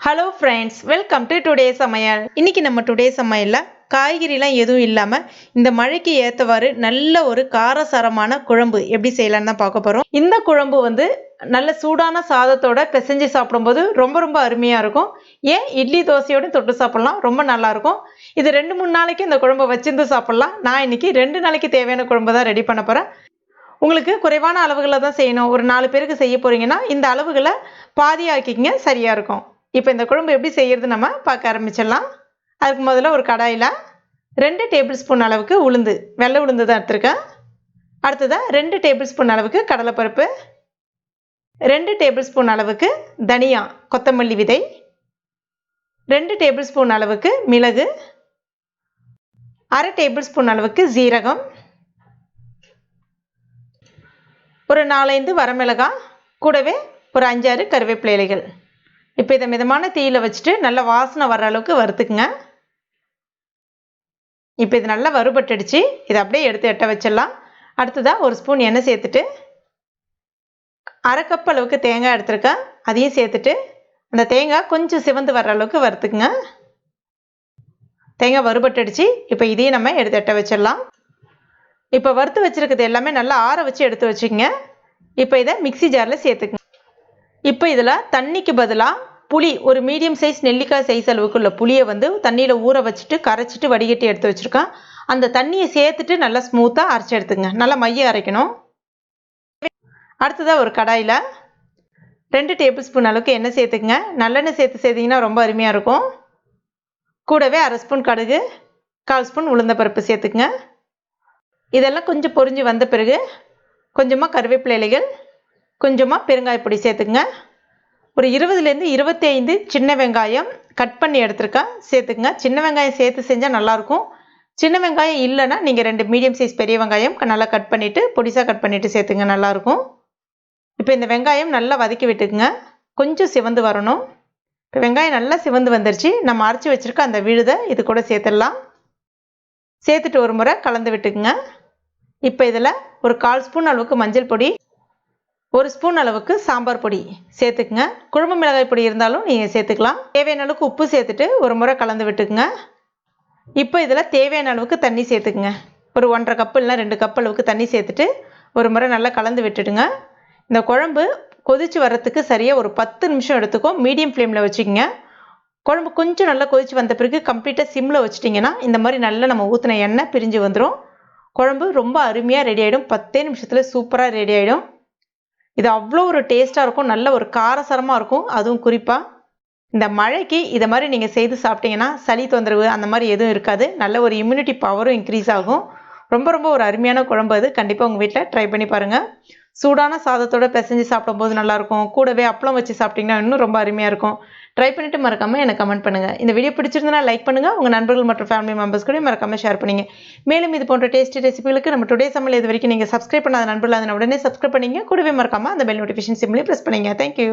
Hello friends, welcome to today சமையல். இன்னைக்கு நம்ம டுடே சமையலில் காய்கறிலாம் எதுவும் இல்லாமல் இந்த மழைக்கு ஏற்றவாறு நல்ல ஒரு காரசாரமான குழம்பு எப்படி செய்யலான்னு தான் பார்க்க போகிறோம். இந்த குழம்பு நல்ல சூடான சாதத்தோட பிசைஞ்சு சாப்பிடும்போது ரொம்ப ரொம்ப அருமையாக இருக்கும். ஏன் இட்லி தோசையோடு தொட்டு சாப்பிட்லாம், ரொம்ப நல்லாயிருக்கும். இது 2-3 நாளைக்கு இந்த குழம்பை வச்சிருந்து சாப்பிட்லாம். நான் இன்னைக்கு 2 நாளைக்கு தேவையான குழம்பு தான் ரெடி பண்ண போகிறேன். உங்களுக்கு குறைவான அளவுகளை தான் செய்யணும். ஒரு 4 பேருக்கு செய்ய போகிறீங்கன்னா இந்த அளவுகளை பாதி ஆக்கிக்கிங்க, சரியாக இருக்கும். இப்போ இந்த குழம்பு எப்படி செய்யறது நம்ம பார்க்க ஆரம்பிச்சிடலாம். அதுக்கு முதல்ல ஒரு கடாயில் 2 டேபிள் ஸ்பூன் அளவுக்கு உளுந்து, வெள்ளை உளுந்து தான் எடுத்துருக்கேன். அடுத்ததாக 2 டேபிள் ஸ்பூன் அளவுக்கு கடலைப்பருப்பு, 2 டேபிள் ஸ்பூன் அளவுக்கு தனியா கொத்தமல்லி விதை, 2 டேபிள் ஸ்பூன் அளவுக்கு மிளகு, 1/2 டேபிள் ஸ்பூன் அளவுக்கு ஜீரகம், ஒரு 4-5 வரமிளகாய், கூடவே ஒரு 5-6 கருவேப்பிலை இலைகள். இப்போ இதை மிதமான தீயில வச்சுட்டு நல்லா வாசனை வர்ற அளவுக்கு வறுத்துக்குங்க. இப்போ இது நல்லா வறுபட்டுடுச்சு. இதை அப்படியே எடுத்து எட்ட வச்சிடலாம். அடுத்ததாக ஒரு ஸ்பூன் எண்ணெய் சேர்த்துட்டு 1/2 கப் அளவுக்கு தேங்காய் எடுத்துருக்கேன், அதையும் சேர்த்துட்டு அந்த தேங்காய் கொஞ்சம் சிவந்து வர்ற அளவுக்கு வறுத்துக்குங்க. தேங்காய் வறுபட்டுடுச்சு. இப்போ இதையும் நம்ம எடுத்து எட்ட வச்சிடலாம். இப்போ வறுத்து வச்சிருக்கிறது எல்லாமே நல்லா ஆற வச்சு எடுத்து வச்சுக்கோங்க. இப்போ இதை மிக்சி ஜாரில் சேர்த்துக்குங்க. இப்போ இதில் தண்ணிக்கு பதிலாக புளி, ஒரு மீடியம் சைஸ் நெல்லிக்காய் சைஸ் அளவுக்கு உள்ள புளியை தண்ணியில் ஊற வச்சுட்டு கரைச்சிட்டு வடிகட்டி எடுத்து வச்சுருக்கேன். அந்த தண்ணியை சேர்த்துட்டு நல்லா ஸ்மூத்தாக அரைச்சி எடுத்துங்க. நல்லா மைய அரைக்கணும். அடுத்ததாக ஒரு கடாயில் 2 டேபிள் ஸ்பூன் அளவுக்கு எண்ணெய் சேர்த்துக்குங்க. நல்லெண்ணெய் சேர்த்து சேர்த்திங்கன்னா ரொம்ப அருமையாக இருக்கும். கூடவே 1/2 ஸ்பூன் கடுகு, 1/4 ஸ்பூன் உளுந்தப்பருப்பு சேர்த்துக்குங்க. இதெல்லாம் கொஞ்சம் பொரிஞ்சு வந்த பிறகு கொஞ்சமாக கருவேப்பிலை இலைகள், கொஞ்சமாக பெருங்காயப்பொடி சேர்த்துக்குங்க. ஒரு 20-25 சின்ன வெங்காயம் கட் பண்ணி எடுத்துருக்கேன், சேர்த்துக்குங்க. சின்ன வெங்காயம் சேர்த்து செஞ்சால் நல்லாயிருக்கும். சின்ன வெங்காயம் இல்லைன்னா நீங்கள் 2 மீடியம் சைஸ் பெரிய வெங்காயம் நல்லா கட் பண்ணிவிட்டு பொடிசாக கட் பண்ணிவிட்டு சேர்த்துங்க, நல்லாயிருக்கும். இப்போ இந்த வெங்காயம் நல்லா வதக்கி விட்டுக்குங்க. கொஞ்சம் சிவந்து வரணும். இப்போ வெங்காயம் நல்லா சிவந்து வந்துருச்சு. நம்ம அரைச்சி வச்சுருக்க அந்த விழுதை இது கூட சேர்த்துடலாம். சேர்த்துட்டு ஒரு முறை கலந்து விட்டுக்குங்க. இப்போ இதில் ஒரு 1/4 ஸ்பூன் அளவுக்கு மஞ்சள் பொடி, 1 ஸ்பூன் அளவுக்கு சாம்பார் பொடி சேர்த்துக்குங்க. குழம்பு மிளகாய் பொடி இருந்தாலும் நீங்கள் சேர்த்துக்கலாம். தேவையான அளவுக்கு உப்பு சேர்த்துட்டு ஒரு முறை கலந்து விட்டுக்குங்க. இப்போ இதில் தேவையான அளவுக்கு தண்ணி சேர்த்துக்குங்க. ஒரு 1.5 கப்பு இல்லைனா 2 கப் அளவுக்கு தண்ணி சேர்த்துட்டு ஒரு முறை நல்லா கலந்து விட்டுடுங்க. இந்த குழம்பு கொதித்து வர்றதுக்கு சரியாக ஒரு 10 நிமிஷம் எடுத்துக்கும். மீடியம் ஃப்ளேமில் வச்சுக்கோங்க. குழம்பு கொஞ்சம் நல்லா கொதித்து வந்த பிறகு கம்ப்ளீட்டாக சிம்மில் வச்சிட்டிங்கன்னா இந்த மாதிரி நல்லா நம்ம ஊற்றின எண்ணெய் பிரிஞ்சு வந்துடும். குழம்பு ரொம்ப அருமையாக ரெடி ஆகிடும். 10 நிமிஷத்தில் சூப்பராக ரெடி ஆகிடும். இது அவ்வளோ ஒரு டேஸ்ட்டாக இருக்கும். நல்ல ஒரு காரசாரமாக இருக்கும். அதுவும் குறிப்பாக இந்த மழைக்கு இதை மாதிரி நீங்கள் செய்து சாப்பிட்டீங்கன்னா சளி தொந்தரவு அந்த மாதிரி எதுவும் இருக்காது. நல்ல ஒரு இம்யூனிட்டி பவரும் இன்க்ரீஸ் ஆகும். ரொம்ப ரொம்ப ஒரு அருமையான குழம்பு. அது கண்டிப்பாக உங்கள் வீட்டில் ட்ரை பண்ணி பாருங்கள். சூடான சாதத்தோடு பிசைஞ்சு சாப்பிடும்போது நல்லாயிருக்கும். கூடவே அப்பளம் வச்சு சாப்பிட்டிங்கன்னா இன்னும் ரொம்ப அருமையாக இருக்கும். ட்ரை பண்ணிவிட்டு மறக்காமல் எனக்கு கமெண்ட் பண்ணுங்கள். இந்த வீடியோ பிடிச்சிருந்தனா லைக் பண்ணுங்கள். உங்கள் நண்பர்கள் மற்றும் ஃபேமிலி மெம்பர்ஸ் கூட மறக்காமல் ஷேர் பண்ணுங்க. மேலும் இது போன்ற டேஸ்டி ரெசிபிகளுக்கு நம்ம டுடே சமையல் இது வரைக்கும் நீங்கள் சப்ஸ்கிரைப் பண்ணாத நண்பர்கள் அதனை உடனே சப்ஸ்கிரைப் பண்ணிங்க. கூடவே மறக்காமல் அந்த பெல் நோட்டிஃபிகேஷன் சிம்லையும் ப்ரெஸ் பண்ணிங்க. தேங்க்யூ.